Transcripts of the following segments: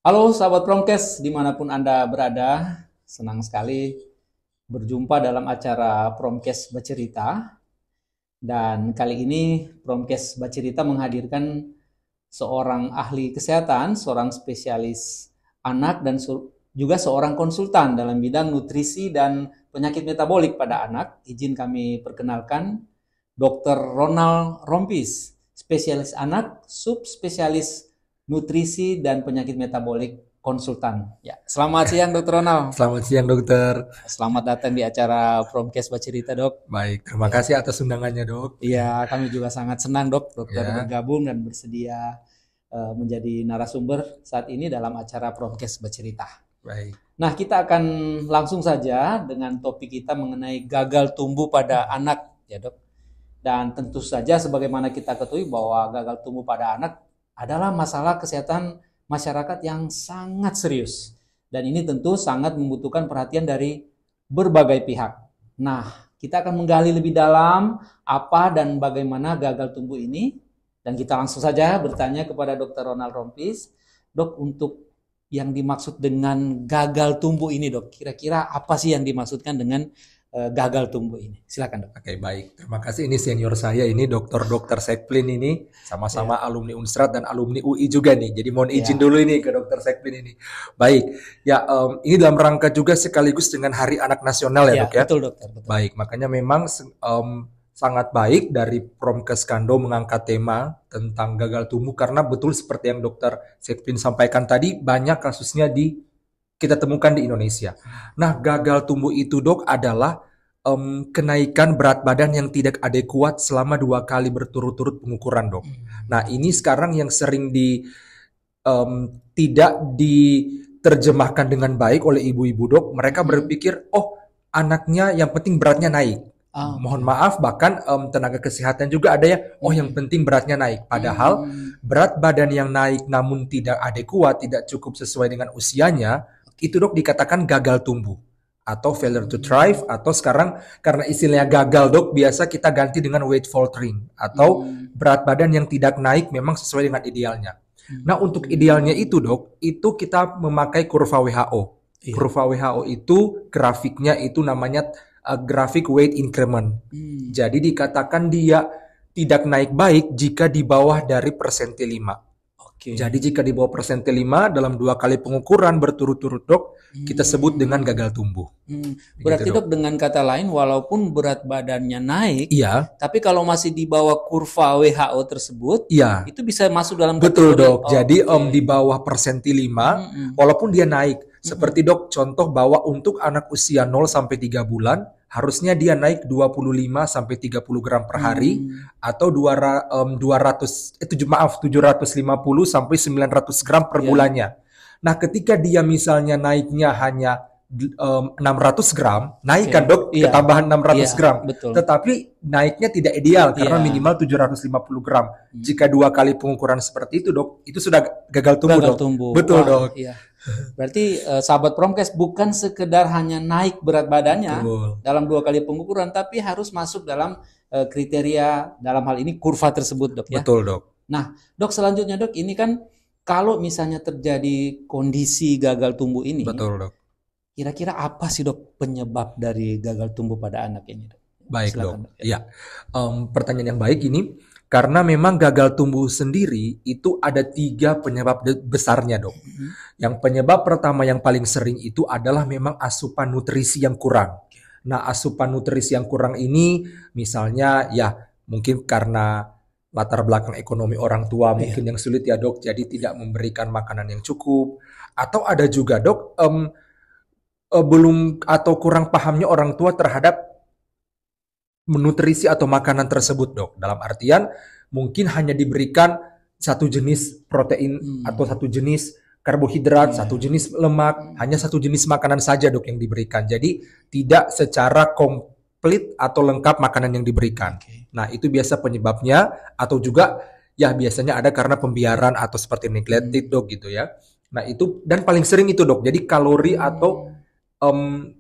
Halo sahabat Promkes, dimanapun Anda berada, senang sekali berjumpa dalam acara Promkes Bercerita. Dan kali ini Promkes Bercerita menghadirkan seorang ahli kesehatan, seorang spesialis anak, dan juga seorang konsultan dalam bidang nutrisi dan penyakit metabolik pada anak. Izin kami perkenalkan Dr. Ronald Rompis, spesialis anak, subspesialis nutrisi dan penyakit metabolik konsultan. Ya, selamat siang Dr. Ronald. Selamat siang dokter. Selamat datang di acara Promkes Bercerita, Dok. Baik, terima Ya. kasih atas undangannya dok. Iya, kami juga sangat senang, Dok, dokter Ya, bergabung dan bersedia menjadi narasumber saat ini dalam acara Promkes Bercerita. baik. Nah, kita akan langsung saja dengan topik kita mengenai gagal tumbuh pada anak, ya, Dok. Dan tentu saja sebagaimana kita ketahui bahwa gagal tumbuh pada anak adalah masalah kesehatan masyarakat yang sangat serius. Dan ini tentu sangat membutuhkan perhatian dari berbagai pihak. Nah, kita akan menggali lebih dalam apa dan bagaimana gagal tumbuh ini. Dan kita langsung saja bertanya kepada Dr. Ronald Rompis. Dok, untuk yang dimaksud dengan gagal tumbuh ini, Dok, kira-kira apa sih yang dimaksudkan dengan gagal tumbuh ini? Silakan, Dok. Oke, baik. Terima kasih. Ini senior saya ini dokter Seklin ini sama-sama Ya, alumni Unstrat dan alumni UI juga nih. Jadi mohon izin ya, dulu ini ke dokter Seklin ini. Baik. Ya, ini dalam rangka juga sekaligus dengan Hari Anak Nasional ya ya, dok ya. betul, Dokter, betul. Baik, makanya memang sangat baik dari Promkes Kando mengangkat tema tentang gagal tumbuh karena betul seperti yang dokter Seklin sampaikan tadi banyak kasusnya kita temukan di Indonesia. Nah, gagal tumbuh itu dok adalah kenaikan berat badan yang tidak adekuat selama 2 kali berturut-turut pengukuran dok. Nah, ini sekarang yang sering tidak diterjemahkan dengan baik oleh ibu-ibu dok. Mereka berpikir, oh anaknya yang penting beratnya naik. Ah, Mohon oke. maaf, bahkan tenaga kesehatan juga ada ya, oh yang Mm-mm. penting beratnya naik. Padahal Mm. berat badan yang naik namun tidak adekuat, tidak cukup sesuai dengan usianya, Oke. itu dok dikatakan gagal tumbuh atau failure to thrive Mm. atau sekarang karena istilahnya gagal dok biasa kita ganti dengan weight faltering atau Mm. berat badan yang tidak naik memang sesuai dengan idealnya. Nah, untuk idealnya Mm. itu dok, itu kita memakai kurva WHO. Iya. Kurva WHO itu grafiknya itu namanya grafik weight increment. Mm. Jadi dikatakan dia tidak naik baik jika di bawah dari persentil 5. Oke. Jadi jika di bawah persentil 5 dalam 2 kali pengukuran berturut-turut dok, kita sebut dengan Mm. gagal tumbuh. Begitu Berarti, dok. Dok, dengan kata lain, walaupun berat badannya naik, Iya, tapi kalau masih di bawah kurva WHO tersebut, iya. itu bisa masuk dalam Betul kategori. dok. Jadi Oke. di bawah persentil 5, Mm-mm. walaupun dia naik. Mm-mm. Seperti dok, contoh bahwa untuk anak usia 0 sampai 3 bulan, harusnya dia naik 25 sampai 30 gram per hari Mm. atau 750 sampai 900 gram per Ya, bulannya. Nah, ketika dia misalnya naiknya hanya 600 gram, naik oke. kan dok, Iya, ketambahan iya, 600 gram. betul. Tetapi naiknya tidak ideal karena Iya. minimal 750 gram. Mm. Jika 2 kali pengukuran seperti itu dok, itu sudah gagal tumbuh Gagal dok. tumbuh. Betul Wah, dok. iya. Berarti sahabat Promkes bukan sekedar hanya naik berat badannya Betul. dalam 2 kali pengukuran, tapi harus masuk dalam kriteria dalam hal ini kurva tersebut, Dok, ya. Betul dok. Nah, Dok, selanjutnya, Dok, ini kan kalau misalnya terjadi kondisi gagal tumbuh ini, Betul dok. kira-kira apa sih, Dok, penyebab dari gagal tumbuh pada anak ini, Dok? Baik dok. Silakan, Dok. Ya. Ya, pertanyaan yang baik ini karena memang gagal tumbuh sendiri itu ada 3 penyebab besarnya dok. Mhm. Yang penyebab pertama yang paling sering itu adalah memang asupan nutrisi yang kurang. Nah, asupan nutrisi yang kurang ini misalnya ya mungkin karena latar belakang ekonomi orang tua Iya. mungkin yang sulit ya dok, jadi tidak memberikan makanan yang cukup. Atau ada juga dok belum atau kurang pahamnya orang tua terhadap nutrisi atau makanan tersebut dok. Dalam artian mungkin hanya diberikan satu jenis protein atau Hmm. satu jenis karbohidrat, Iya. satu jenis lemak, hanya satu jenis makanan saja dok yang diberikan. Jadi tidak secara komplit atau lengkap makanan yang diberikan. Oke. Nah, itu biasa penyebabnya atau juga ya biasanya ada karena pembiaran atau seperti neglected dok gitu ya. Nah, itu dan paling sering itu dok. Jadi kalori atau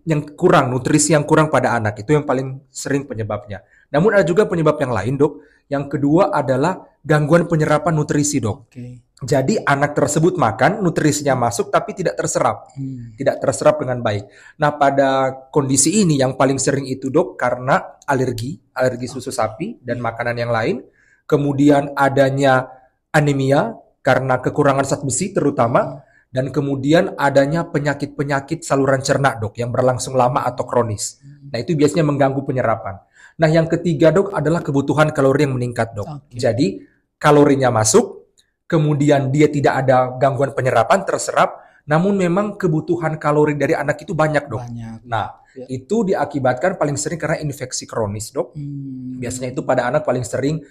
yang kurang, nutrisi yang kurang pada anak. Itu yang paling sering penyebabnya. Namun ada juga penyebab yang lain, Dok. Yang kedua adalah gangguan penyerapan nutrisi, Dok. Oke. Jadi anak tersebut makan, nutrisinya masuk tapi tidak terserap. Tidak terserap dengan baik. Nah, pada kondisi ini yang paling sering itu, Dok, karena alergi susu sapi dan makanan yang lain. Kemudian adanya anemia karena kekurangan zat besi terutama. Dan kemudian adanya penyakit-penyakit saluran cerna, Dok, yang berlangsung lama atau kronis. Nah, itu biasanya mengganggu penyerapan. Nah, yang ketiga, Dok, adalah kebutuhan kalori yang meningkat, Dok. Oke. Jadi, kalorinya masuk, kemudian dia tidak ada gangguan penyerapan, terserap, namun memang kebutuhan kalori dari anak itu banyak, Dok. Banyak. Nah, Ya. itu diakibatkan paling sering karena infeksi kronis, Dok. Biasanya itu pada anak paling sering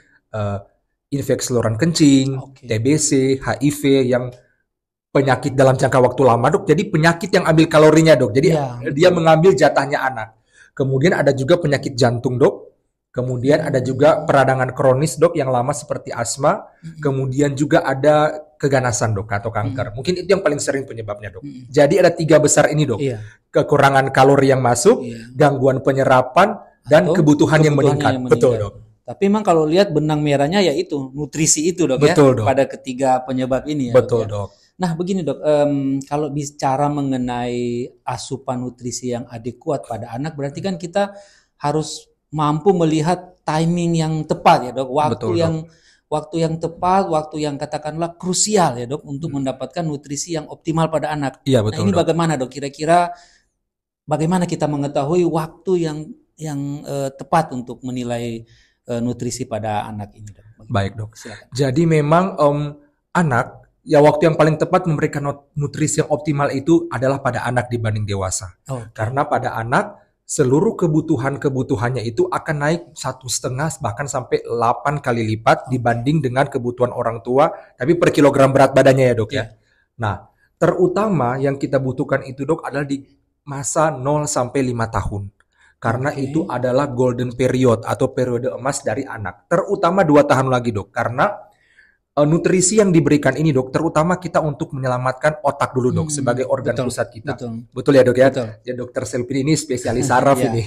infeksi saluran kencing, Oke. TBC, HIV, yang penyakit dalam jangka waktu lama, Dok. Jadi penyakit yang ambil kalorinya, Dok. Jadi Ya, dia mengambil jatahnya anak. Kemudian ada juga penyakit jantung, Dok. Kemudian ada juga peradangan kronis, Dok, yang lama seperti asma. Kemudian juga ada keganasan, Dok, atau kanker. Mungkin itu yang paling sering penyebabnya, Dok. Jadi ada 3 besar ini, Dok. Iya. Kekurangan kalori yang masuk, Iya. gangguan penyerapan, dan Atau kebutuhan yang kebutuhan meningkat. yang Betul, meningkat. Dok. Tapi memang kalau lihat benang merahnya ya itu nutrisi itu, Dok, Betul, ya, Dok. pada ketiga penyebab ini ya, Betul, Dok, ya. Dok. Nah, begini, Dok, kalau bicara mengenai asupan nutrisi yang adekuat pada anak, berarti kan kita harus mampu melihat timing yang tepat ya, Dok. Betul, Dok. Waktu yang tepat, waktu yang katakanlah krusial ya, Dok, untuk mendapatkan nutrisi yang optimal pada anak. Iya, Nah, betul, ini Dok. bagaimana, Dok? Kira-kira bagaimana kita mengetahui waktu yang tepat untuk menilai nutrisi pada anak ini, Dok? Bagaimana? Baik, Dok. Silakan. Jadi memang anak, ya waktu yang paling tepat memberikan nutrisi yang optimal itu adalah pada anak dibanding dewasa. Oh, Karena pada anak, seluruh kebutuhannya itu akan naik 1,5 bahkan sampai 8 kali lipat dibanding dengan kebutuhan orang tua, tapi per kilogram berat badannya ya, Dok, ya. Iya. Nah, terutama yang kita butuhkan itu, Dok, adalah di masa 0 sampai 5 tahun. Karena Oke. itu adalah golden period atau periode emas dari anak. Terutama 2 tahun lagi, Dok. Karena nutrisi yang diberikan ini, Dok, terutama kita untuk menyelamatkan otak dulu, Dok, sebagai organ betul, pusat kita. betul. Betul ya, Dok, ya? Betul. Ya, Dokter Selvin ini spesialis saraf Iya. ini.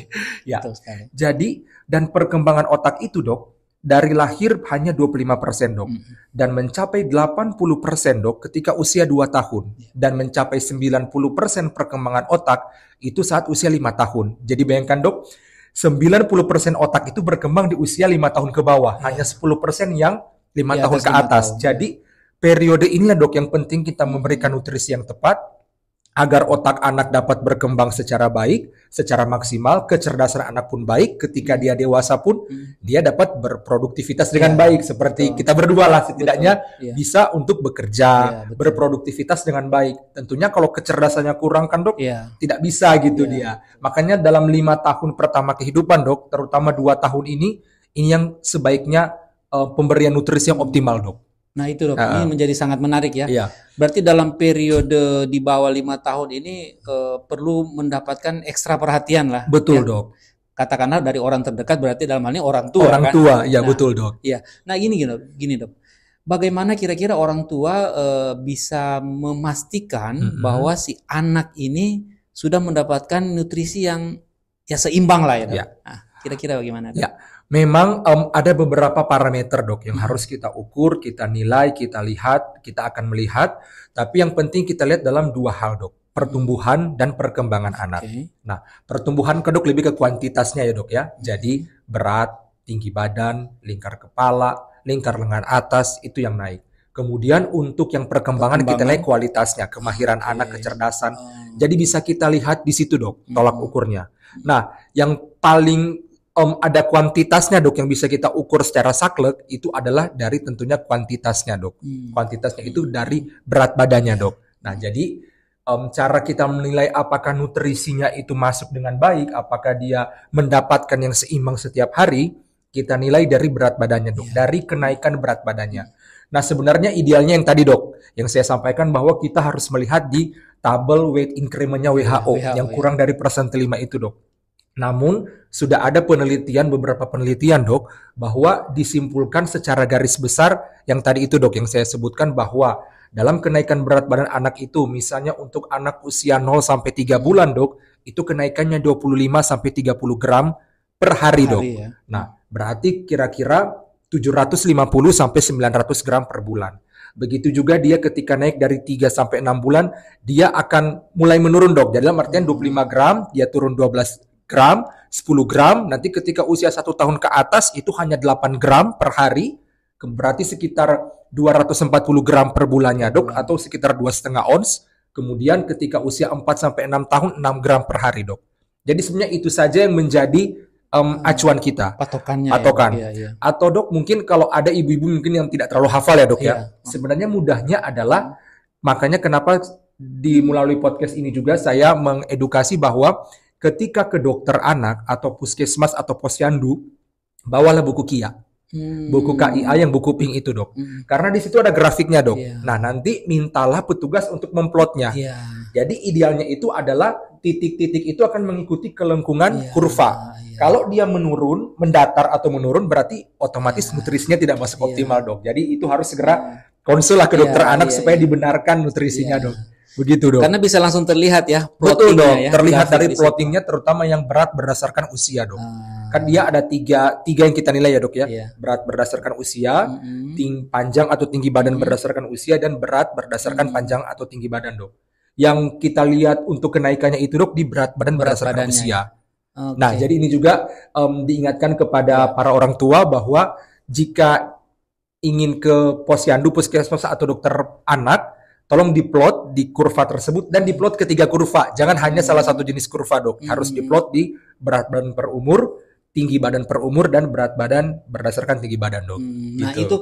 Ya. Betul sekali. Jadi, dan perkembangan otak itu, Dok, dari lahir hanya 25%, Dok. Dan mencapai 80%, Dok, ketika usia 2 tahun. Dan mencapai 90% perkembangan otak itu saat usia 5 tahun. Jadi bayangkan, Dok, 90% otak itu berkembang di usia 5 tahun ke bawah. Hanya 10% yang 5 Di tahun atas ke 5 atas. tahun. Jadi periode inilah, Dok, yang penting kita memberikan nutrisi yang tepat agar otak anak dapat berkembang secara baik, secara maksimal, kecerdasan anak pun baik, ketika dia dewasa pun dia dapat berproduktivitas dengan Iya, baik, seperti betul. kita berdua lah setidaknya Betul, iya. bisa untuk bekerja, Iya, betul. berproduktivitas dengan baik. Tentunya kalau kecerdasannya kurang kan, Dok, Iya. tidak bisa gitu Iya. dia. Makanya dalam 5 tahun pertama kehidupan, Dok, terutama 2 tahun ini yang sebaiknya pemberian nutrisi yang optimal, Dok. Nah, itu, Dok, ini menjadi sangat menarik ya. Iya. Berarti dalam periode di bawah 5 tahun ini perlu mendapatkan ekstra perhatian lah. Betul, ya. Dok. Katakanlah dari orang terdekat, berarti dalam hal ini orang tua, Orang kan? tua, ya Nah, betul, Dok. Iya. Nah, gini, Dok. Bagaimana kira-kira orang tua bisa memastikan bahwa si anak ini sudah mendapatkan nutrisi yang ya seimbang lah ya, Dok? Ya. Nah, kira-kira bagaimana, Dok? Ya, memang ada beberapa parameter, Dok, yang harus kita ukur, kita nilai, kita lihat, kita akan melihat. Tapi yang penting kita lihat dalam 2 hal, Dok. Pertumbuhan dan perkembangan anak. Oke. Nah, pertumbuhan ke, Dok, lebih ke kuantitasnya ya, Dok, ya. Jadi berat, tinggi badan, lingkar kepala, lingkar lengan atas, itu yang naik. Kemudian untuk yang perkembangan kita lihat kualitasnya, kemahiran anak, kecerdasan. Jadi bisa kita lihat di situ, Dok, tolak ukurnya. Nah, yang paling ada kuantitasnya, Dok, yang bisa kita ukur secara saklek itu adalah dari tentunya kuantitasnya, Dok. Kuantitasnya itu dari berat badannya, Dok. Nah, jadi cara kita menilai apakah nutrisinya itu masuk dengan baik, apakah dia mendapatkan yang seimbang setiap hari, kita nilai dari berat badannya, Dok, dari kenaikan berat badannya. Nah, sebenarnya idealnya yang tadi, Dok, yang saya sampaikan bahwa kita harus melihat di tabel weight increment-nya WHO yang kurang dari persentil 5 itu, Dok. Namun, sudah ada beberapa penelitian, Dok, bahwa disimpulkan secara garis besar yang tadi itu, Dok, yang saya sebutkan bahwa dalam kenaikan berat badan anak itu, misalnya untuk anak usia 0 sampai 3 bulan, Dok, itu kenaikannya 25 sampai 30 gram per hari, Dok. ya. Nah, berarti kira-kira 750 sampai 900 gram per bulan. Begitu juga dia ketika naik dari 3 sampai 6 bulan, dia akan mulai menurun, Dok. Jadi dalam artian 25 gram, dia turun 12 gram, 10 gram, nanti ketika usia 1 tahun ke atas itu hanya 8 gram per hari, berarti sekitar 240 gram per bulannya, Dok, atau sekitar 2,5 ons. Kemudian ketika usia 4 sampai 6 tahun 6 gram per hari, Dok. Jadi sebenarnya itu saja yang menjadi acuan kita. Patokan. Ya. Atau, Dok, mungkin kalau ada ibu-ibu mungkin yang tidak terlalu hafal ya, Dok, ya. Sebenarnya mudahnya adalah makanya kenapa melalui podcast ini juga saya mengedukasi bahwa ketika ke dokter anak atau puskesmas atau posyandu, bawalah buku KIA. Buku KIA yang buku pink itu, Dok. Karena di situ ada grafiknya, Dok. Nah, nanti mintalah petugas untuk memplotnya. Jadi idealnya itu adalah titik-titik itu akan mengikuti kelengkungan kurva. Kalau dia mendatar atau menurun, berarti otomatis nutrisinya tidak masuk optimal, Dok. Jadi itu harus segera konsul lah ke dokter anak supaya dibenarkan nutrisinya, Dok. Begitu, Dok. Karena bisa langsung terlihat ya. Betul, Dok. Terlihat dari plottingnya, terutama yang berat berdasarkan usia, Dok. Kan dia ada tiga yang kita nilai ya, Dok, ya. Berat berdasarkan usia, panjang atau tinggi badan berdasarkan usia, dan berat berdasarkan panjang atau tinggi badan, Dok. Yang kita lihat untuk kenaikannya itu, Dok, di berat badan berdasarkan usia. Nah, jadi ini juga diingatkan kepada para orang tua bahwa jika ingin ke posyandu, puskesmas atau dokter anak, tolong diplot di kurva tersebut dan diplot ketiga kurva. Jangan hanya salah satu jenis kurva, Dok. Harus diplot di berat badan per umur, tinggi badan per umur, dan berat badan berdasarkan tinggi badan, Dok. Nah, itu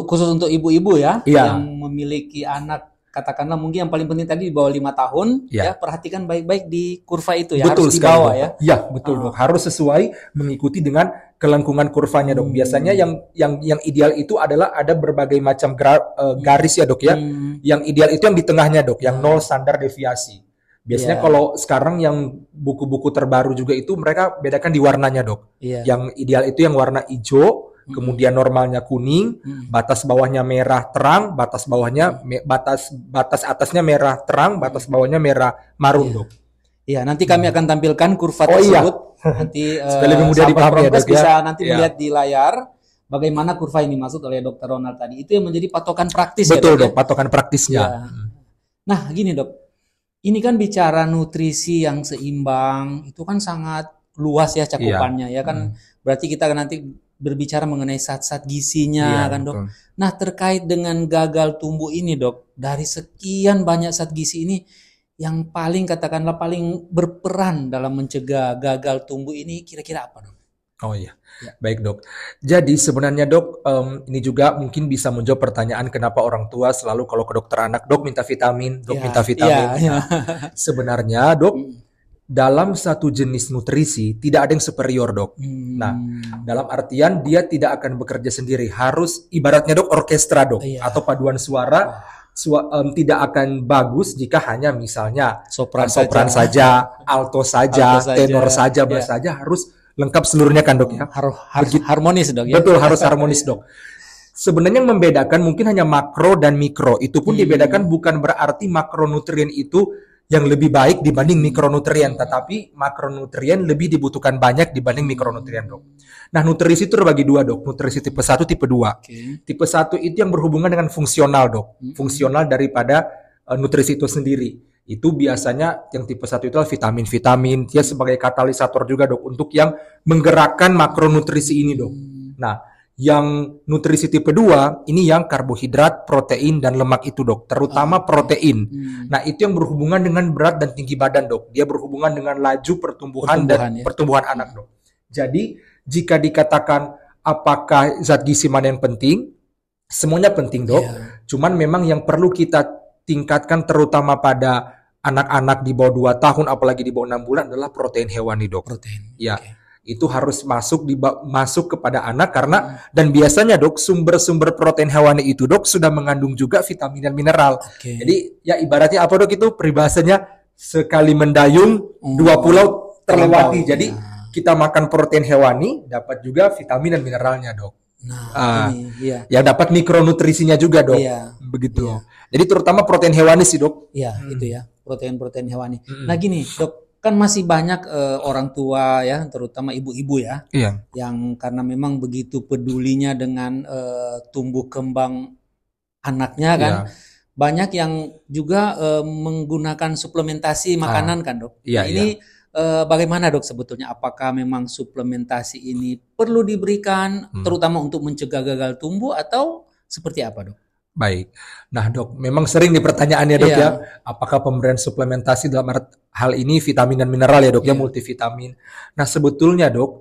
khusus untuk ibu-ibu ya, yang memiliki anak, katakanlah mungkin yang paling penting tadi di bawah 5 tahun, ya perhatikan baik-baik di kurva itu ya. Betul, harus di bawah ya. Ya, betul, Dok. Harus sesuai mengikuti dengan kelengkungan kurvanya, Dok. Biasanya yang ideal itu adalah ada berbagai macam garis ya, Dok, ya. Yang ideal itu yang di tengahnya, Dok, yang 0 standar deviasi. Biasanya kalau sekarang yang buku-buku terbaru juga itu mereka bedakan di warnanya, Dok. Yang ideal itu yang warna hijau, kemudian normalnya kuning, batas bawahnya merah terang, batas bawahnya batas atasnya merah terang, batas bawahnya merah marun, Dok. Iya, nanti kami akan tampilkan kurva tersebut. Nanti supaya lebih mudah dipahami ya, Dok, bisa nanti melihat di layar bagaimana kurva ini maksud oleh Dr. Ronald tadi. Itu yang menjadi patokan praktis. Betul, ya, Dok, Dok, patokan praktisnya. Nah, gini, Dok. Ini kan bicara nutrisi yang seimbang, itu kan sangat luas ya cakupannya ya kan. Berarti kita nanti berbicara mengenai zat-zat gizinya kan, Dok. Betul. Nah, terkait dengan gagal tumbuh ini, Dok, dari sekian banyak zat gizi ini yang paling katakanlah paling berperan dalam mencegah gagal tumbuh ini kira-kira apa, Dok? Oh iya, baik, Dok. Jadi sebenarnya, Dok, ini juga mungkin bisa menjawab pertanyaan kenapa orang tua selalu kalau ke dokter anak, Dok minta vitamin, Dok minta vitamin. Sebenarnya, Dok, dalam satu jenis nutrisi tidak ada yang superior, Dok. Nah, dalam artian dia tidak akan bekerja sendiri, harus ibaratnya, Dok, orkestra, Dok, atau paduan suara. Tidak akan bagus jika hanya misalnya sopran saja, alto saja, tenor saja, bass saja, harus lengkap seluruhnya kan, Dok, ya. Harus harmonis, Dok, ya. Betul, harus harmonis, Dok. Sebenarnya yang membedakan mungkin hanya makro dan mikro. Itu pun dibedakan bukan berarti makronutrien itu yang lebih baik dibanding mikronutrien, tetapi makronutrien lebih dibutuhkan banyak dibanding mikronutrien, Dok. Nah, nutrisi itu terbagi dua, Dok. Nutrisi tipe 1, tipe 2. Tipe 1 itu yang berhubungan dengan fungsional, Dok. Fungsional daripada nutrisi itu sendiri. Itu biasanya yang tipe 1 itu adalah vitamin-vitamin, dia sebagai katalisator juga, Dok, untuk yang menggerakkan makronutrisi ini, Dok. Nah, yang nutrisi tipe 2 ini yang karbohidrat, protein, dan lemak itu, Dok, terutama protein. Nah, itu yang berhubungan dengan berat dan tinggi badan, Dok. Dia berhubungan dengan laju pertumbuhan anak, Dok. Jadi jika dikatakan apakah zat gizi mana yang penting, semuanya penting, Dok. Cuman memang yang perlu kita tingkatkan terutama pada anak-anak di bawah 2 tahun apalagi di bawah 6 bulan adalah protein hewani, Dok. Itu harus masuk kepada anak karena dan biasanya, Dok, sumber-sumber protein hewani itu, Dok, sudah mengandung juga vitamin dan mineral. Jadi ya ibaratnya apa, Dok, itu peribahasanya sekali mendayung 2 pulau terlewati. Jadi kita makan protein hewani dapat juga vitamin dan mineralnya, Dok. Nah, yang dapat mikronutrisinya juga, Dok. Begitu. Jadi terutama protein hewani sih, Dok. Iya, itu ya. protein-protein hewani. Nah gini dok, kan masih banyak orang tua ya, terutama ibu-ibu ya, Iya. yang karena memang begitu pedulinya dengan tumbuh kembang anaknya kan, Iya. banyak yang juga menggunakan suplementasi makanan kan dok. Iya, Nah ini bagaimana dok sebetulnya? Apakah memang suplementasi ini perlu diberikan, terutama untuk mencegah gagal tumbuh atau seperti apa dok? Baik. Nah dok, memang sering nih pertanyaannya dok Iya. ya, apakah pemberian suplementasi dalam hal ini vitamin dan mineral ya dok ya, Iya. multivitamin. Nah sebetulnya dok,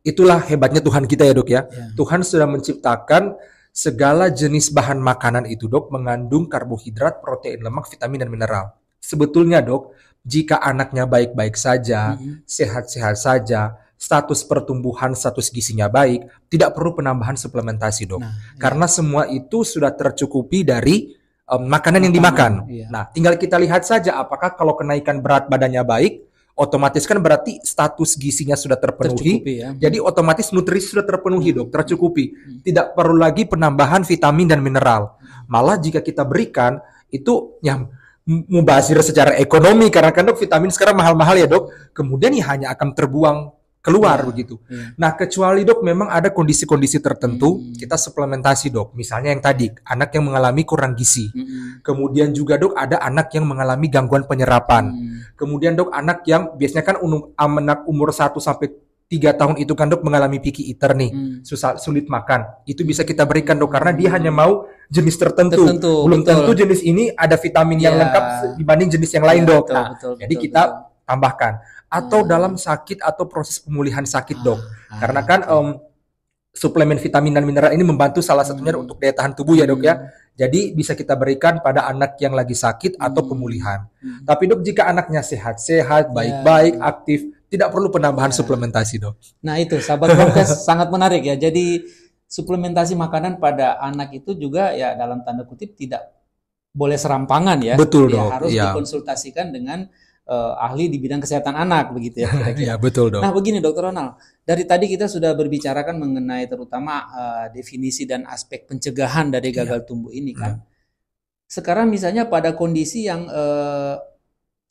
itulah hebatnya Tuhan kita ya dok ya. Iya. Tuhan sudah menciptakan segala jenis bahan makanan itu dok mengandung karbohidrat, protein, lemak, vitamin dan mineral. Sebetulnya dok, jika anaknya baik-baik saja, sehat-sehat saja, status pertumbuhan, status gizinya baik, tidak perlu penambahan suplementasi dok. Nah, Karena semua itu sudah tercukupi dari makanan yang dimakan. iya. Nah, tinggal kita lihat saja apakah kalau kenaikan berat badannya baik, otomatis kan berarti status gizinya sudah terpenuhi. Tercukupi ya. Jadi otomatis nutrisi sudah terpenuhi dok, tercukupi. Tidak perlu lagi penambahan vitamin dan mineral. Malah jika kita berikan itu yang mubazir secara ekonomi, karena kan dok vitamin sekarang mahal-mahal ya dok. Kemudian ya hanya akan terbuang keluar begitu. Nah kecuali dok memang ada kondisi-kondisi tertentu kita suplementasi dok. Misalnya yang tadi anak yang mengalami kurang gizi. Kemudian juga dok ada anak yang mengalami gangguan penyerapan. Kemudian dok anak yang biasanya kan anak umur 1 sampai 3 tahun itu kan dok mengalami picky eater nih, sulit makan. Itu bisa kita berikan dok karena dia hanya mau jenis tertentu. Belum tentu jenis ini ada vitamin yang lengkap dibanding jenis yang lain dok. Jadi kita tambahkan. Atau dalam sakit atau proses pemulihan sakit dok. Karena kan suplemen vitamin dan mineral ini membantu salah satunya untuk daya tahan tubuh ya dok ya. Jadi bisa kita berikan pada anak yang lagi sakit atau pemulihan. Tapi dok jika anaknya sehat-sehat, baik-baik, aktif, tidak perlu penambahan suplementasi dok. Nah itu sahabat podcast sangat menarik ya. Jadi suplementasi makanan pada anak itu juga ya dalam tanda kutip tidak boleh serampangan ya. Betul dia dok. harus dikonsultasikan dengan ahli di bidang kesehatan anak begitu ya kira-kira. Iya betul dok. Nah begini Dokter Ronald, dari tadi kita sudah berbicarakan mengenai terutama definisi dan aspek pencegahan dari gagal tumbuh ini kan. Sekarang misalnya pada kondisi yang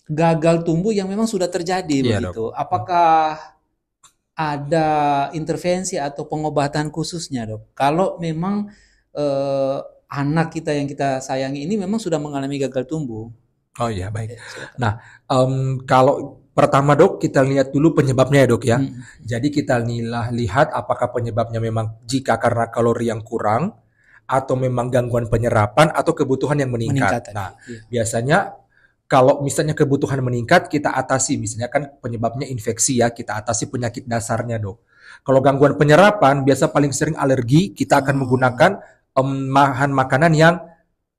gagal tumbuh yang memang sudah terjadi begitu, dok. Apakah ada intervensi atau pengobatan khususnya dok? Kalau memang anak kita yang kita sayangi ini memang sudah mengalami gagal tumbuh. Oh iya baik. Nah kalau pertama dok kita lihat dulu penyebabnya ya dok ya. Jadi kita lihat apakah penyebabnya memang jika karena kalori yang kurang atau memang gangguan penyerapan atau kebutuhan yang meningkat. Nah biasanya kalau misalnya kebutuhan meningkat kita atasi, misalnya kan penyebabnya infeksi ya, kita atasi penyakit dasarnya dok. Kalau gangguan penyerapan biasa paling sering alergi, kita akan menggunakan bahan makanan yang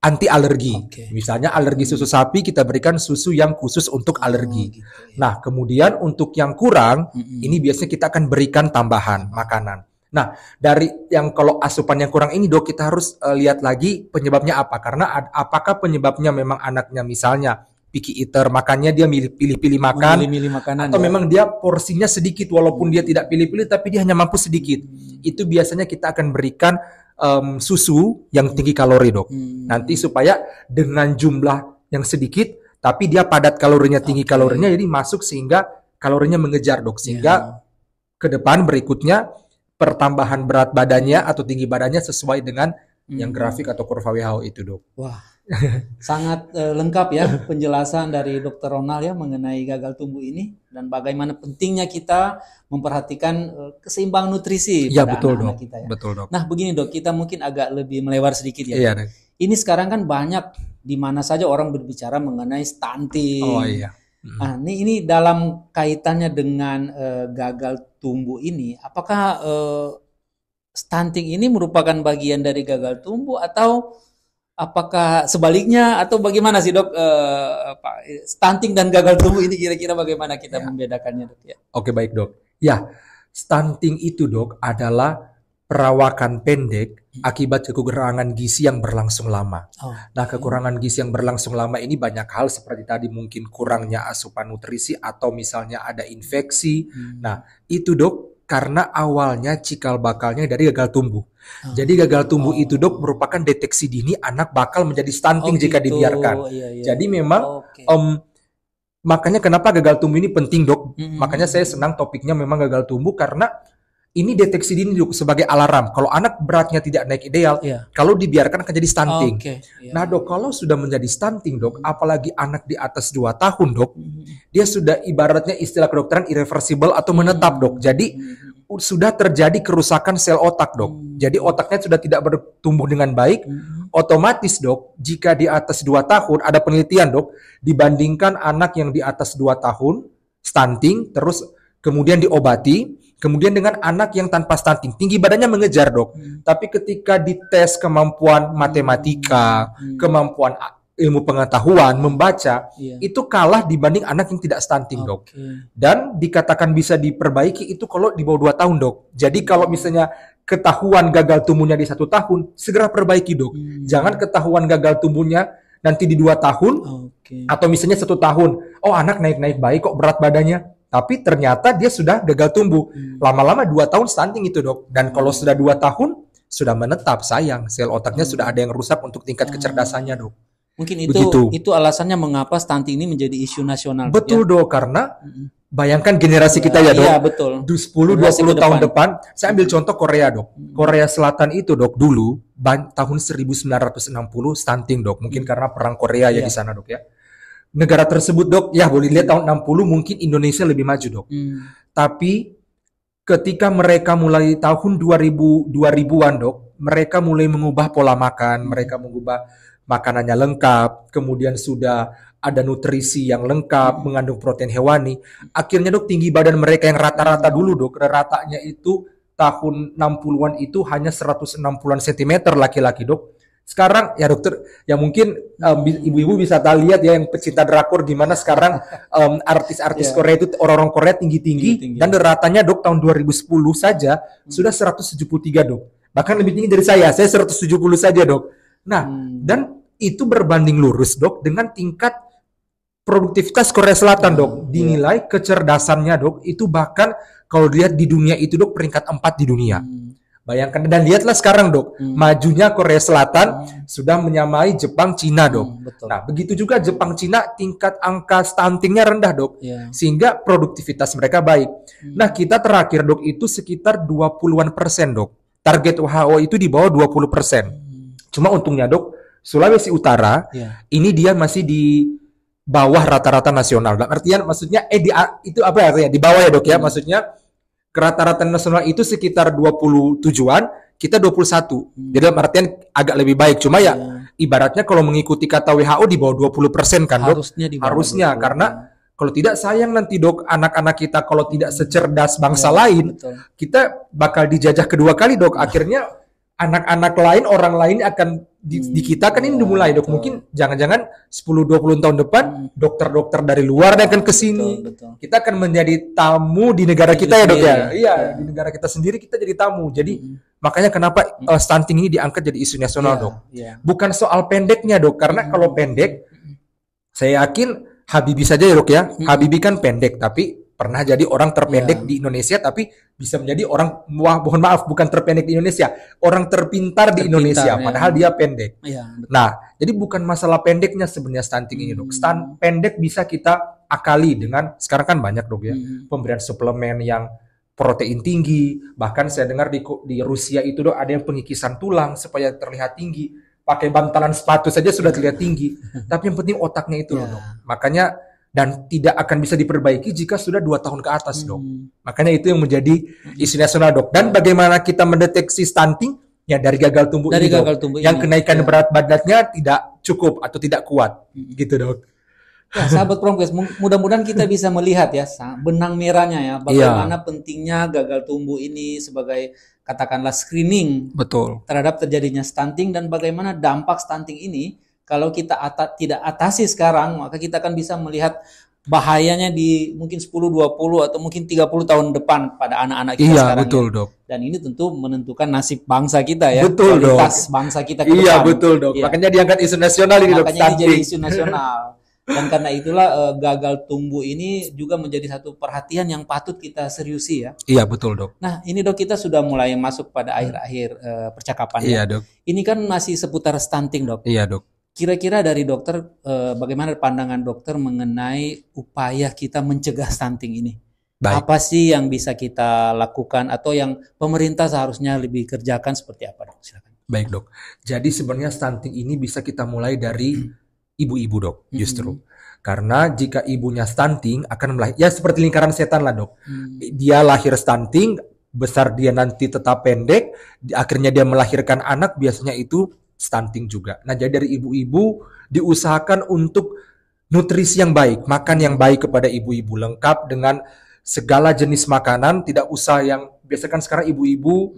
anti alergi. Misalnya alergi susu sapi kita berikan susu yang khusus untuk alergi. Nah, kemudian untuk yang kurang ini biasanya kita akan berikan tambahan makanan. Nah, dari yang kalau asupan yang kurang ini dok kita harus lihat lagi penyebabnya apa. Karena apakah penyebabnya memang anaknya misalnya picky eater, makannya dia pilih-pilih makan, atau memang dia porsinya sedikit walaupun dia tidak pilih-pilih tapi dia hanya mampu sedikit. Itu biasanya kita akan berikan susu yang tinggi kalori dok. Nanti supaya dengan jumlah yang sedikit tapi dia padat kalorinya, tinggi kalorinya, jadi masuk sehingga kalorinya mengejar dok. Sehingga ke depan berikutnya pertambahan berat badannya atau tinggi badannya sesuai dengan yang grafik atau kurva WHO itu dok. Wah, sangat lengkap ya penjelasan dari Dr. Ronald ya mengenai gagal tumbuh ini dan bagaimana pentingnya kita memperhatikan keseimbangan nutrisi pada anak-anak kita ya. Betul dok. Nah begini dok, kita mungkin agak lebih melebar sedikit ya. Iya, dok. Ini sekarang kan banyak di mana saja orang berbicara mengenai stunting. Oh iya. Nah ini dalam kaitannya dengan gagal tumbuh ini, apakah stunting ini merupakan bagian dari gagal tumbuh atau apakah sebaliknya atau bagaimana sih dok? Stunting dan gagal tumbuh ini kira-kira bagaimana kita membedakannya dok ya? Oke baik dok. Ya, stunting itu dok adalah perawakan pendek akibat kekurangan gizi yang berlangsung lama. Nah kekurangan gizi yang berlangsung lama ini banyak hal seperti tadi mungkin kurangnya asupan nutrisi atau misalnya ada infeksi. Nah itu dok karena awalnya cikal bakalnya dari gagal tumbuh. Jadi gagal tumbuh itu dok merupakan deteksi dini anak bakal menjadi stunting jika gitu. dibiarkan. Iya. Jadi memang makanya kenapa gagal tumbuh ini penting dok. Makanya saya senang topiknya memang gagal tumbuh karena ini deteksi dini dok sebagai alarm. Kalau anak beratnya tidak naik ideal, kalau dibiarkan akan jadi stunting. Nah dok, kalau sudah menjadi stunting dok, apalagi anak di atas 2 tahun dok, dia sudah ibaratnya istilah kedokteran irreversible atau menetap dok. Jadi sudah terjadi kerusakan sel otak dok. Jadi otaknya sudah tidak bertumbuh dengan baik. Otomatis dok, jika di atas 2 tahun, ada penelitian dok, dibandingkan anak yang di atas 2 tahun, stunting, terus kemudian diobati, kemudian dengan anak yang tanpa stunting, tinggi badannya mengejar dok. Tapi ketika dites kemampuan matematika, kemampuan ilmu pengetahuan, membaca, itu kalah dibanding anak yang tidak stunting dok. Dan dikatakan bisa diperbaiki itu kalau di bawah 2 tahun dok. Jadi kalau misalnya ketahuan gagal tumbuhnya di 1 tahun, segera perbaiki dok. Jangan ketahuan gagal tumbuhnya nanti di 2 tahun, atau misalnya 1 tahun, oh anak naik-naik baik kok berat badannya. Tapi ternyata dia sudah gagal tumbuh. Lama-lama 2 tahun stunting itu dok. Dan kalau sudah 2 tahun, sudah menetap sayang. Sel otaknya sudah ada yang rusak untuk tingkat kecerdasannya dok. Mungkin itu alasannya mengapa stunting ini menjadi isu nasional. Betul dok, karena bayangkan generasi kita ya dok. Iya betul. 10-20 tahun depan, saya ambil contoh Korea dok. Korea Selatan itu dok dulu, tahun 1960 stunting dok. Mungkin karena perang Korea ya di sana dok ya. Negara tersebut dok, ya boleh lihat tahun 60 mungkin Indonesia lebih maju dok. Tapi ketika mereka mulai tahun 2000-an dok, mereka mulai mengubah pola makan, mereka mengubah makanannya lengkap, kemudian sudah ada nutrisi yang lengkap, mengandung protein hewani. Akhirnya dok tinggi badan mereka yang rata-rata dulu dok, ratanya itu tahun 60-an itu hanya 160-an cm laki-laki dok. Sekarang ya dokter, ya mungkin ibu-ibu bisa lihat ya yang pecinta drakor gimana sekarang artis-artis Korea itu orang-orang Korea tinggi-tinggi dan ratanya dok tahun 2010 saja sudah 173 dok. Bahkan lebih tinggi dari saya 170 saja dok. Nah, dan itu berbanding lurus dok dengan tingkat produktivitas Korea Selatan dok. Dinilai kecerdasannya dok itu bahkan kalau dilihat di dunia itu dok peringkat 4 di dunia. Bayangkan dan lihatlah sekarang dok, majunya Korea Selatan sudah menyamai Jepang, Cina dok. Nah begitu juga Jepang, Cina tingkat angka stuntingnya rendah dok, sehingga produktivitas mereka baik. Nah kita terakhir dok itu sekitar 20-an% dok. Target WHO itu di bawah 20%. Cuma untungnya dok, Sulawesi Utara ini dia masih di bawah rata-rata nasional. Artinya maksudnya itu apa artinya di bawah ya dok ya, maksudnya rata-rata nasional itu sekitar 27-an, kita 21. Jadi dalam artian agak lebih baik. Cuma ya ibaratnya kalau mengikuti kata WHO di bawah 20% kan dok. Harusnya karena kalau tidak sayang nanti dok anak-anak kita kalau tidak secerdas bangsa lain, kita bakal dijajah kedua kali dok. Akhirnya anak-anak lain, orang lain akan di kita kan ini dimulai dok. Mungkin jangan-jangan 10-20 tahun depan dokter-dokter dari luar akan ke sini. Kita akan menjadi tamu di negara kita ya dok ya. Iya, di negara kita sendiri kita jadi tamu. Jadi makanya kenapa stunting ini diangkat jadi isu nasional dok. Bukan soal pendeknya dok, karena kalau pendek saya yakin Habibie saja ya dok ya. Habibie kan pendek tapi pernah jadi orang terpendek di Indonesia, tapi bisa menjadi orang, mohon maaf, bukan terpendek di Indonesia, orang terpintar di Indonesia, padahal dia pendek. Nah, jadi bukan masalah pendeknya sebenarnya stunting ini dok. Pendek bisa kita akali dengan, sekarang kan banyak dok ya, pemberian suplemen yang protein tinggi, bahkan saya dengar di Rusia itu dok ada yang pengikisan tulang supaya terlihat tinggi, pakai bantalan sepatu saja sudah terlihat tinggi, tapi yang penting otaknya itu loh dok. Makanya dan tidak akan bisa diperbaiki jika sudah 2 tahun ke atas dok. Makanya itu yang menjadi isu nasional dok. Dan bagaimana kita mendeteksi stunting? Ya dari gagal tumbuh ini dok. Yang kenaikan berat badannya tidak cukup atau tidak kuat. Gitu dok. Ya, sahabat Promkes, mudah-mudahan kita bisa melihat ya benang merahnya ya. Bagaimana pentingnya gagal tumbuh ini sebagai katakanlah screening terhadap terjadinya stunting, dan bagaimana dampak stunting ini kalau kita tidak atasi sekarang, maka kita akan bisa melihat bahayanya di mungkin 10, 20 atau mungkin 30 tahun depan pada anak-anak kita sekarang. Betul, dok. Dan ini tentu menentukan nasib bangsa kita ya. Betul, kualitas bangsa kita ke depan. Iya, betul, dok. Makanya diangkat isu nasional ini, dok. Makanya ini jadi isu nasional. Dan karena itulah gagal tumbuh ini juga menjadi satu perhatian yang patut kita seriusi ya. Iya, betul, Dok. Nah, ini Dok, kita sudah mulai masuk pada akhir-akhir percakapan ya. Iya, Dok. Ini kan masih seputar stunting, Dok. Iya, Dok. Kira-kira dari dokter, bagaimana pandangan dokter mengenai upaya kita mencegah stunting ini? Baik. Apa sih yang bisa kita lakukan atau yang pemerintah seharusnya lebih kerjakan seperti apa, Dok? Silakan. Baik, Dok. Jadi sebenarnya stunting ini bisa kita mulai dari ibu-ibu, Dok, justru. Karena jika ibunya stunting akan melahirkan, ya seperti lingkaran setan lah, Dok. Dia lahir stunting, besar dia nanti tetap pendek, akhirnya dia melahirkan anak, biasanya itu stunting juga. Nah, jadi dari ibu-ibu diusahakan untuk nutrisi yang baik, makan yang baik kepada ibu-ibu, lengkap dengan segala jenis makanan, tidak usah yang biasa kan sekarang ibu-ibu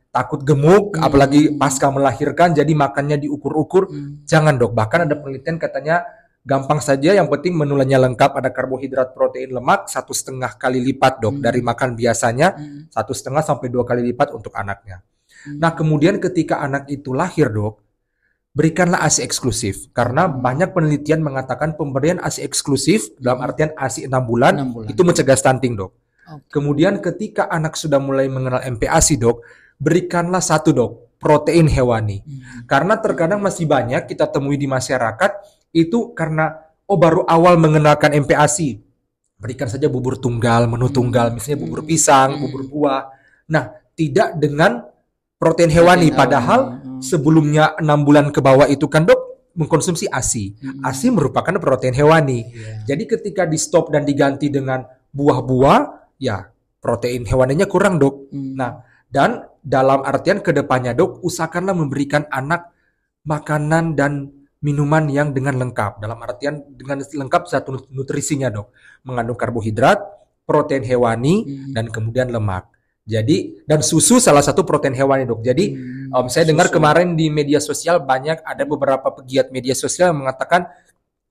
takut gemuk, apalagi pasca melahirkan, jadi makannya diukur-ukur. Jangan, Dok. Bahkan ada penelitian katanya gampang saja, yang penting menunya lengkap, ada karbohidrat, protein, lemak 1,5 kali lipat, Dok, dari makan biasanya, 1,5 sampai 2 kali lipat untuk anaknya. Nah, kemudian ketika anak itu lahir, Dok, berikanlah ASI eksklusif. Karena banyak penelitian mengatakan pemberian ASI eksklusif, dalam artian ASI 6 bulan, itu mencegah stunting, Dok. Kemudian ketika anak sudah mulai mengenal MPASI, Dok, berikanlah satu, Dok, protein hewani. Karena terkadang masih banyak kita temui di masyarakat, itu karena, baru awal mengenalkan MPASI. Berikan saja bubur tunggal, menu tunggal, misalnya bubur pisang, bubur buah. Nah, tidak dengan protein hewani, padahal sebelumnya 6 bulan ke bawah itu kan, Dok, mengkonsumsi ASI. ASI merupakan protein hewani. Jadi ketika di stop dan diganti dengan buah-buah, ya protein hewaninya kurang, Dok. Nah, dan dalam artian kedepannya, Dok, usahakanlah memberikan anak makanan dan minuman yang dengan lengkap. Dalam artian dengan lengkap satu nutrisinya, Dok. Mengandung karbohidrat, protein hewani, dan kemudian lemak. Jadi, dan susu salah satu protein hewani, Dok. Jadi, saya dengar kemarin di media sosial banyak ada beberapa pegiat media sosial yang mengatakan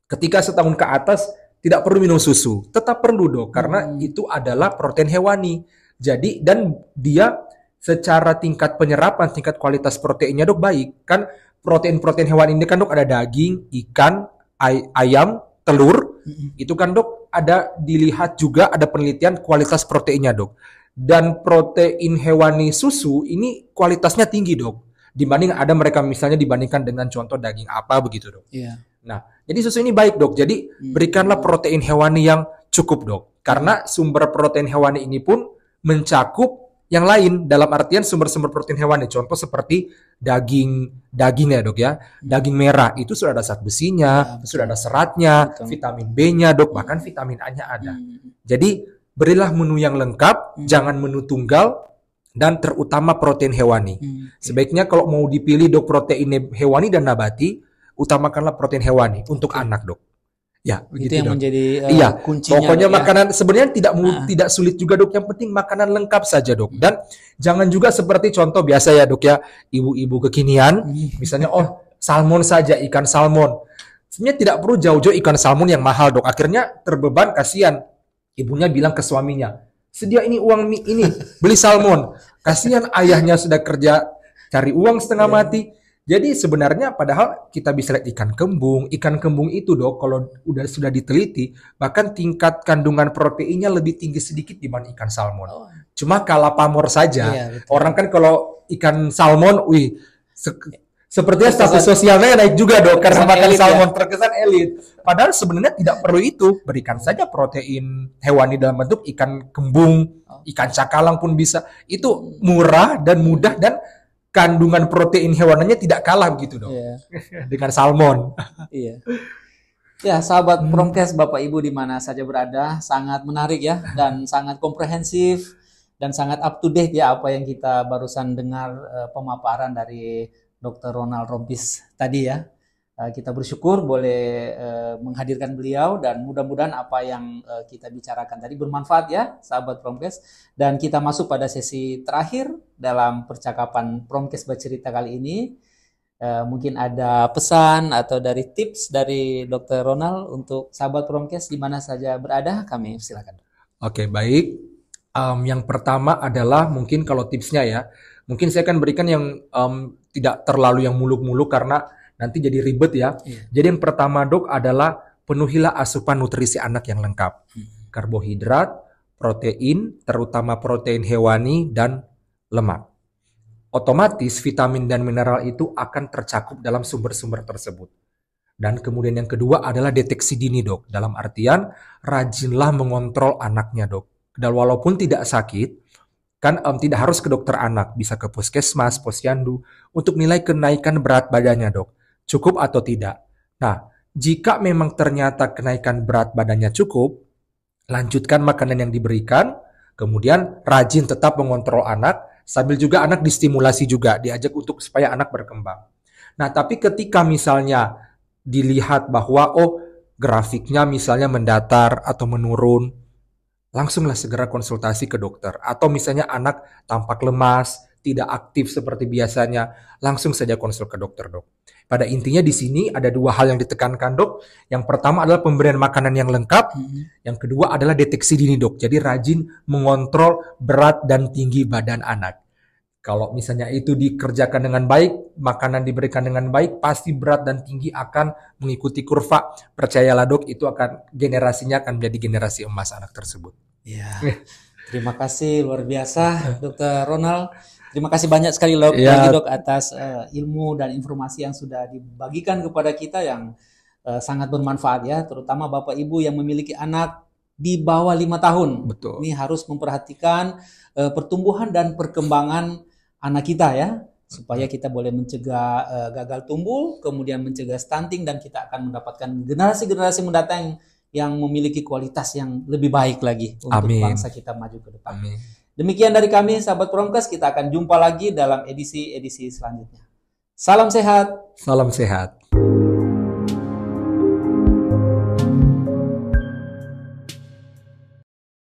ketika setahun ke atas tidak perlu minum susu. Tetap perlu, Dok, karena itu adalah protein hewani. Jadi, dan dia secara tingkat penyerapan, tingkat kualitas proteinnya, Dok, baik. Kan protein-protein hewani ini kan, Dok, ada daging, ikan, ayam, telur. Itu kan, Dok, ada dilihat juga ada penelitian kualitas proteinnya, Dok. Dan protein hewani susu ini kualitasnya tinggi, Dok. Dibanding ada mereka misalnya dibandingkan dengan contoh daging apa begitu, Dok. Nah, jadi susu ini baik, Dok. Jadi berikanlah protein hewani yang cukup, Dok. Karena sumber protein hewani ini pun mencakup yang lain, dalam artian sumber-sumber protein hewani. Contoh seperti dagingnya, Dok, ya. Daging merah itu sudah ada zat besinya, sudah ada seratnya, vitamin B-nya, Dok, bahkan vitamin A-nya ada. Jadi berilah menu yang lengkap, jangan menu tunggal, dan terutama protein hewani. Sebaiknya kalau mau dipilih, Dok, protein hewani dan nabati, utamakanlah protein hewani untuk anak, Dok. Ya, begitu, itu yang Dok. menjadi kuncinya. Pokoknya Dok, makanan sebenarnya tidak sulit juga, Dok. Yang penting makanan lengkap saja, Dok. Dan jangan juga seperti contoh biasa ya, Dok, ya, ibu-ibu kekinian, misalnya salmon saja, ikan salmon. Sebenarnya tidak perlu jauh-jauh ikan salmon yang mahal, Dok. Akhirnya terbeban, kasihan. Ibunya bilang ke suaminya, sedia ini uang ini, beli salmon. Kasihan ayahnya sudah kerja cari uang setengah mati. Jadi sebenarnya padahal kita bisa lihat ikan kembung. Ikan kembung itu, Dok, kalau sudah diteliti, bahkan tingkat kandungan proteinnya lebih tinggi sedikit dibanding ikan salmon. Cuma kalah pamor saja. Orang kan kalau ikan salmon, sepertinya status sosialnya naik juga, Dok, karena makan salmon, terkesan elit. Padahal sebenarnya tidak perlu itu. Berikan saja protein hewani dalam bentuk ikan kembung, ikan cakalang pun bisa. Itu murah dan mudah, dan kandungan protein hewaninya tidak kalah begitu, Dok. Dengan salmon. Ya, sahabat Promkes, Bapak Ibu di mana saja berada, sangat menarik ya, dan sangat komprehensif, dan sangat up to date ya apa yang kita barusan dengar pemaparan dari Dr. Ronald Rompis tadi ya. Kita bersyukur boleh menghadirkan beliau, dan mudah-mudahan apa yang kita bicarakan tadi bermanfaat ya, sahabat Promkes. Dan kita masuk pada sesi terakhir dalam percakapan Promkes Bercerita kali ini. Mungkin ada pesan atau dari tips dari Dr. Ronald untuk sahabat Promkes di mana saja berada, kami silakan. Oke, baik. Yang pertama adalah mungkin kalau tipsnya ya, mungkin saya akan berikan yang tidak terlalu yang muluk-muluk karena nanti jadi ribet ya. Jadi yang pertama, Dok, adalah penuhilah asupan nutrisi anak yang lengkap. Karbohidrat, protein, terutama protein hewani, dan lemak. Otomatis vitamin dan mineral itu akan tercakup dalam sumber-sumber tersebut. Dan kemudian yang kedua adalah deteksi dini, dok. Dalam artian, rajinlah mengontrol anaknya, dok. Dan walaupun tidak sakit, kan tidak harus ke dokter anak, bisa ke puskesmas, posyandu, untuk nilai kenaikan berat badannya, dok. Cukup atau tidak. Nah, jika memang ternyata kenaikan berat badannya cukup, lanjutkan makanan yang diberikan, kemudian rajin tetap mengontrol anak, sambil juga anak distimulasi juga, diajak untuk supaya anak berkembang. Nah, tapi ketika misalnya dilihat bahwa grafiknya misalnya mendatar atau menurun, langsunglah segera konsultasi ke dokter. Atau misalnya anak tampak lemas, tidak aktif seperti biasanya, langsung saja konsul ke dokter, dok. Pada intinya di sini ada dua hal yang ditekankan, dok. Yang pertama adalah pemberian makanan yang lengkap, yang kedua adalah deteksi dini, dok. Jadi rajin mengontrol berat dan tinggi badan anak. Kalau misalnya itu dikerjakan dengan baik, makanan diberikan dengan baik, pasti berat dan tinggi akan mengikuti kurva. Percayalah, dok, itu akan generasinya akan menjadi generasi emas anak tersebut. Ya, terima kasih luar biasa, Dr. Ronald. Terima kasih banyak sekali lagi, dok, atas ilmu dan informasi yang sudah dibagikan kepada kita yang sangat bermanfaat ya, terutama Bapak Ibu yang memiliki anak di bawah 5 tahun. Betul. Ini harus memperhatikan pertumbuhan dan perkembangan anak kita ya, supaya kita boleh mencegah gagal tumbuh, kemudian mencegah stunting, dan kita akan mendapatkan generasi-generasi mendatang yang memiliki kualitas yang lebih baik lagi untuk bangsa kita maju ke depan. Amin. Demikian dari kami, sahabat Promkes, kita akan jumpa lagi dalam edisi-edisi selanjutnya. Salam sehat. Salam sehat.